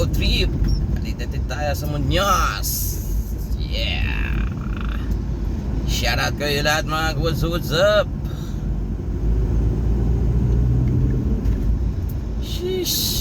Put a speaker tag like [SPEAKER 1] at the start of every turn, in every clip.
[SPEAKER 1] road trip. Dito tayo sa Muñoz. Yeah. Shout out kayo lahat mga what's up. Sheesh.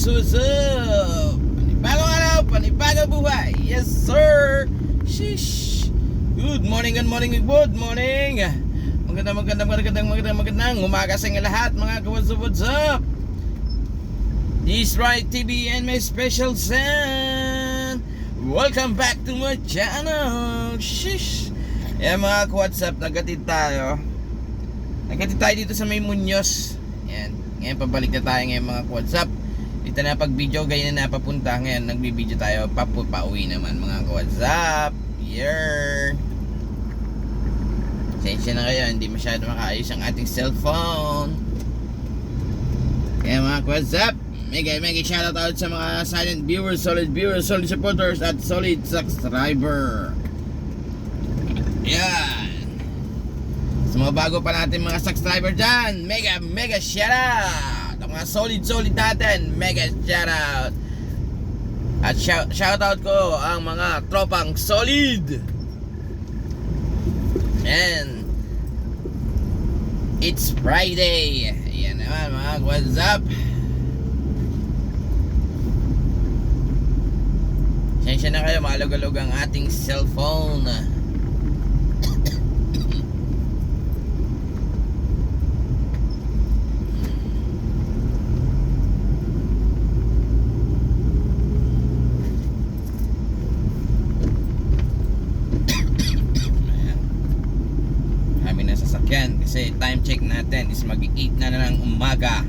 [SPEAKER 1] What's up? Panibagong araw, panibagong buhay. Yes sir. Sheesh. Good morning. Magandang umaga sa inyo lahat mga what's up. This right TV and my special son. Welcome back to my channel. Sheesh. Mga what's up, nagatid tayo dito sa may Muñoz. Yan. Ngayon pabalik na tayo ngayon mga what's up. Dito na pag video ganyan na papunta. Ngayon nagbibideo tayo pauwi naman mga WhatsApp. Yeah. Sensya na kayo, hindi masyado makaayos ang ating cellphone. Kaya mga WhatsApp, mega shoutout out sa mga silent viewers, solid supporters at solid subscriber. Yan. Sa mga bago pa natin mga subscriber dyan, mega shoutout. Mga solid natin, mega shoutout. At shoutout ko ang mga tropang solid. And it's Friday. Ayan naman mga what's up. Sensya na kayo, malug-alug ang ating cellphone. Kasi time check natin is mag-8 na ng umaga.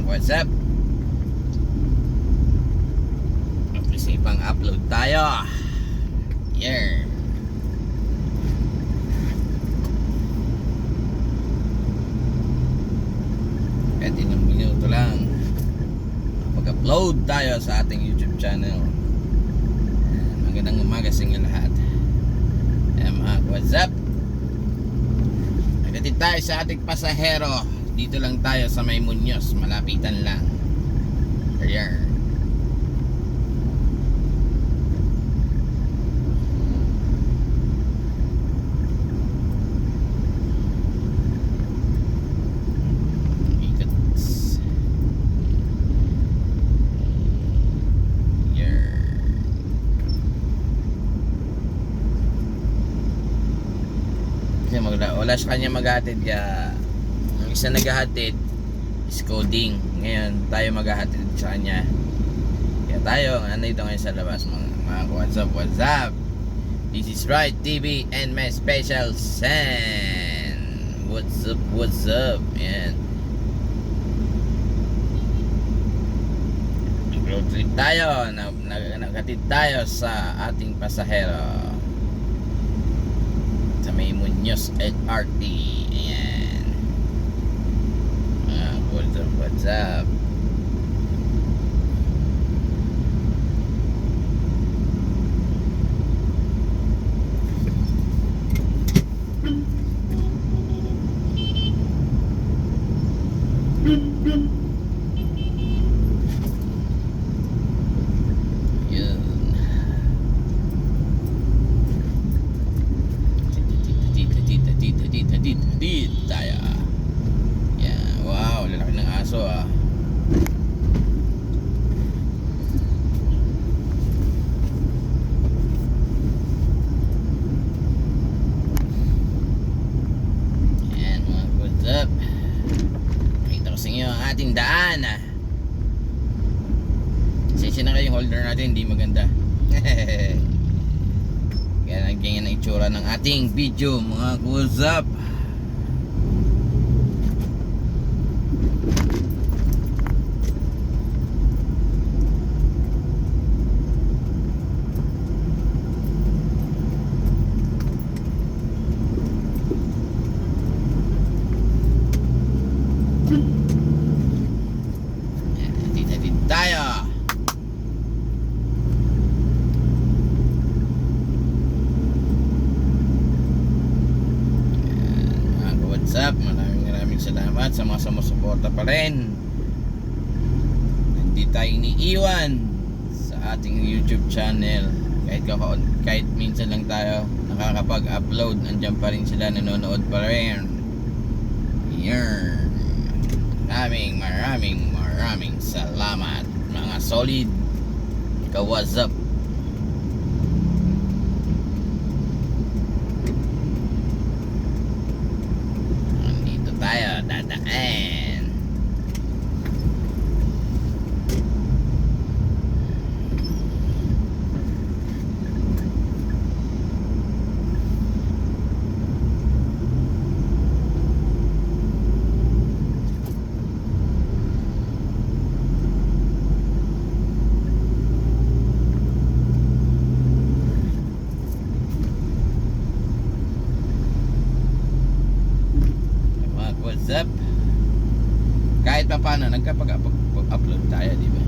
[SPEAKER 1] What's up? Isipang upload tayo. Yeah. Kahit ilang minuto lang mag-upload tayo sa ating YouTube channel. Magandang umaga sa inyo lahat. Mga what's up? Nagatid tayo sa ating pasahero. Dito lang tayo sa may Muñoz, malapitan lang. Ayan. Wala sa kanya maghatid kaya ang isa naghahatid is coding. Ngayon tayo maghahatid sa kanya. Kaya tayo nandito ngayon sa labas mga what's up. This is Right TV and my special son. What's up. Yan. Road trip tayo. Naghatid tayo sa ating pasahero sa may Muñoz LRT. Ayan. What's up? Tayo. Yeah, wow, lalaki ng aso ah. Ayan mga what's up. Nakita ko sa inyo ang ating daan ah. Sensya na kayong holder natin, hindi maganda. Kaya nagganyan ang itsura ng ating video mga what's up. salamat sa mga sumusuporta pa rin. Hindi tayo iniiwan sa ating YouTube channel. Kahit minsan lang tayo nakakapag-upload, andyan pa rin sila, nanonood pa rin. Yan. Maraming salamat mga solid ka-what's up. Nandito tayo dadaan. What's up? Kahit pa paano nagkapag-upload tayo, di ba?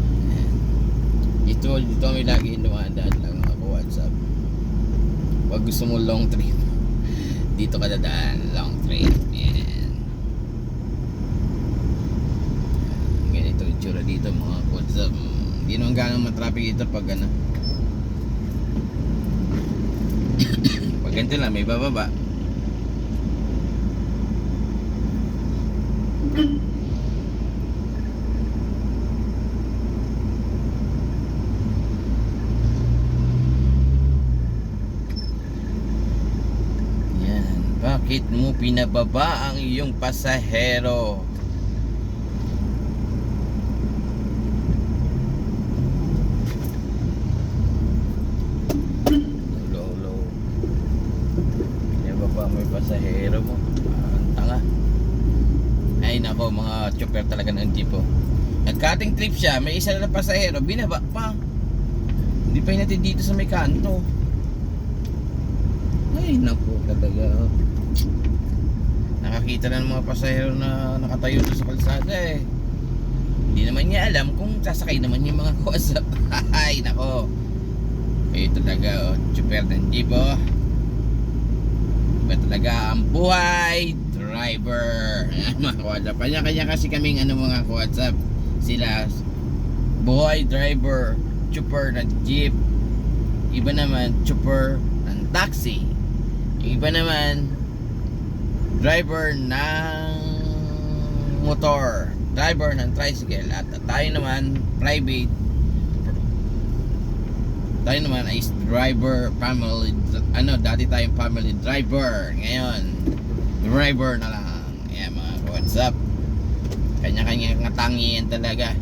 [SPEAKER 1] Dito may lagi dumadaan lang mga WhatsApp. Pag gusto mo long trip, dito ka dadaan, long trip. Yan. Ganito yung tsura dito mga WhatsApp. Hindi naman gano'ng matraffic dito pag ano. Pag ganito lang, may bababa. Bakit mo pinababa ang iyong pasahero? Hello. Pinababa mo yung pasahero mo. Ang tanga. Ay nako, mga chopper talaga ng jeep oh. Nagkating trip siya, may isa na pasahero, binaba pa. Hindi pa natin dito sa may kanto. Ay nako talaga. Nakakita na ng mga pasahero na nakatayo doon sa kalsada eh. Hindi naman niya alam kung sasakay naman yung mga WhatsApp. Ay nako. Eh talaga oh, chopper ng jeep oh. Iba talaga ang buhay driver. Mga WhatsApp. Kanya-kanya kasi kaming ano mga WhatsApp. Sila buhay driver, chopper ng jeep. Iba naman chopper ng taxi. Yung iba naman driver ng motor, driver ng tricycle, at tayo naman private. Tayo naman ay driver family, dati tayong family driver, ngayon driver na lang. Ayan mga WhatsApp, kanya-kanya katangian talaga.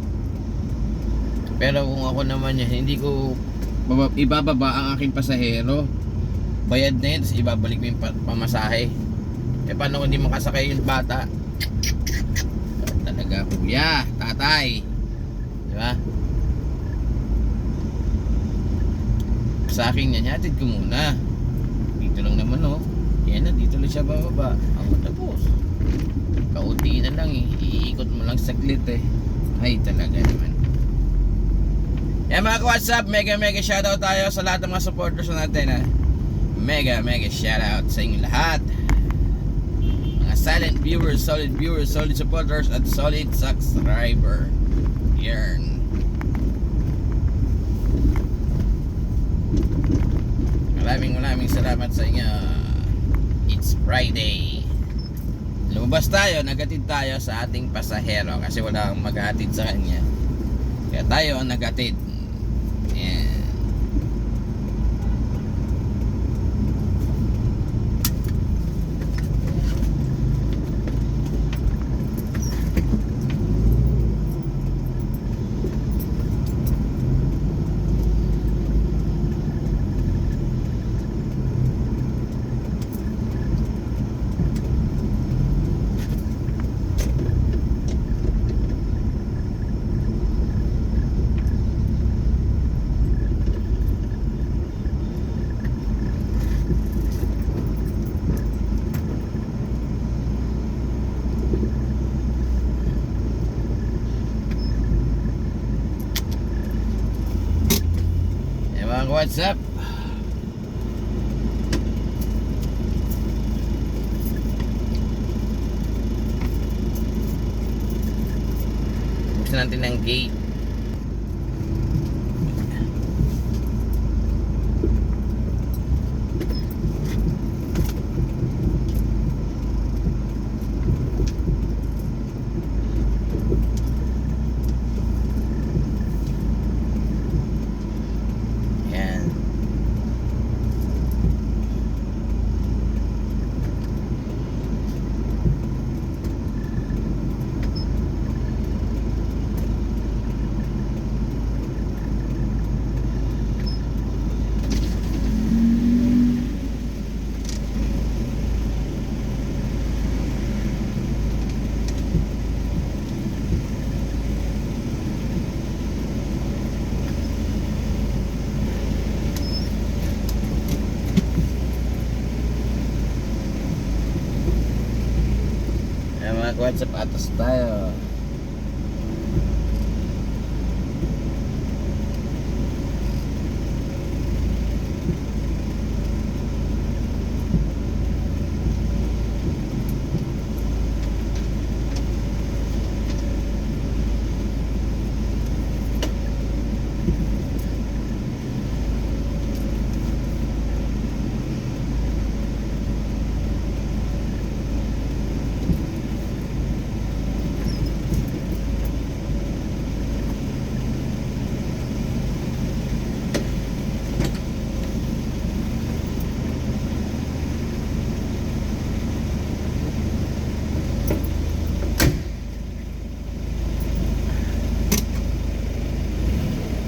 [SPEAKER 1] Pero kung ako naman yan, hindi ko ibababa ang aking pasahero, bayad na yun, tapos ibabalik mo yung pamasahe. Eh paano kung hindi makasakay yung bata? Talaga kuya, tatay, di ba? Sa akin yan, hatid ko muna. Dito lang naman oh. Yan na, dito lang siya bababa. Ako tapos. Kaunti na lang eh. Iikot mo lang saglit eh. Ay talaga naman. Yan mga WhatsApp, mega shoutout tayo sa lahat ng mga supporters natin ha. Mega shoutout sa inyo lahat. Silent viewers, solid supporters, at solid subscriber. Yan. Maraming salamat sa inyo. It's Friday. Lumabas tayo, naghatid tayo sa ating pasahero kasi wala kang maghatid sa kanya. Kaya tayo ang naghatid. Yan. What's up? natin ang gate. Yan. Ayan mga WhatsApp, atas tayo.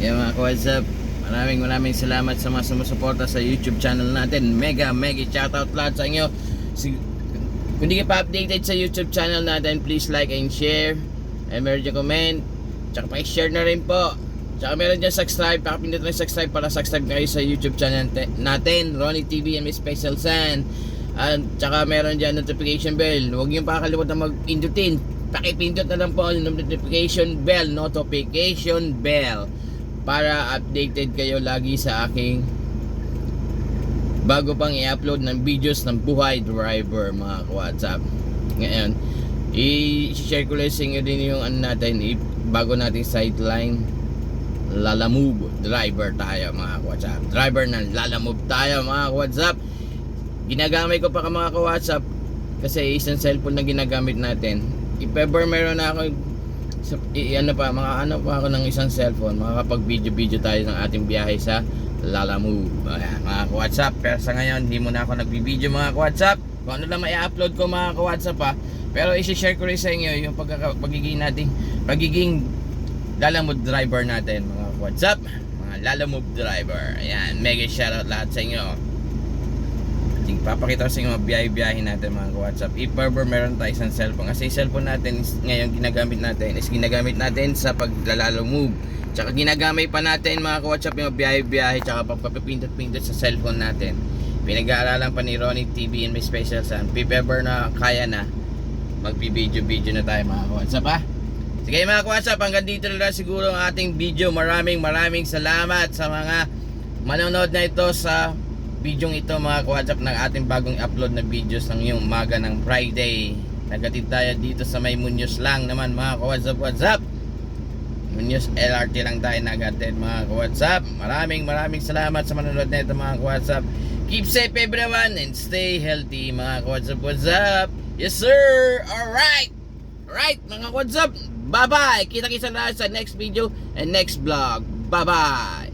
[SPEAKER 1] Yan mga WhatsApp, maraming salamat sa mga sumusuporta sa YouTube channel natin. Mega shoutout lahat sa inyo. Kung di ka pa updated sa YouTube channel natin, please like and share, and meron dyan comment, tsaka pa-share na rin po. Tsaka meron dyan subscribe, pakapindot rin subscribe para subscribe kayo sa YouTube channel natin, Ronnie TV and Miss Special San. At tsaka meron dyan notification bell. Huwag niyong pakalimutan mag-pindutin. Pakipindot na lang po ang notification bell para updated kayo lagi sa aking bago pang i-upload ng videos ng buhay driver mga WhatsApp. Ngayon, i-share ko lang sa inyo din yung natin, bago nating sideline Lalamove driver tayo mga WhatsApp. Driver ng Lalamove tayo mga WhatsApp. Ginagamit ko pa mga WhatsApp kasi isang cellphone na ginagamit natin. If ever meron na ako ano pa ako ng isang cellphone, makakapag-video tayo ng ating biyahe sa Lalamove. Ayan, mga WhatsApp. Pero sa ngayon, hindi muna ako nag-video mga WhatsApp. Kung ano lang mai-upload ko mga WhatsApp ha. Pero i-share ko rin sa inyo yung pagiging Lalamove driver natin mga WhatsApp. Mga Lalamove driver. Ayan, mega shoutout lahat sa inyo. Papakita ko sa inyo mga biyahe-biyahe natin mga WhatsApp. If ever meron tayo isang cellphone, kasi cellphone natin ngayon ginagamit natin sa paglalamove. Tsaka ginagamit pa natin mga WhatsApp yung biyahe-biyahe, tsaka pagpapipindot-pindot sa cellphone natin. Pinag-aaralan pa ni Ronnie TV and Miss Special San. If ever na kaya na, magpi-video na tayo mga WhatsApp ha. Sige mga WhatsApp, hanggang dito na lang siguro ang ating video. Maraming salamat sa mga manonood na ito sa video ito mga WhatsApp ng ating bagong upload na videos ng yung umaga ng Friday. Nagatid tayo dito sa may Muñoz lang naman mga WhatsApp. Muñoz LRT lang tayo nagatid mga WhatsApp. Maraming salamat sa manonood na ito mga WhatsApp. Keep safe everyone and stay healthy mga WhatsApp. Yes sir. Alright mga WhatsApp. Bye bye. Kita-kita na sa next video and next vlog. Bye bye.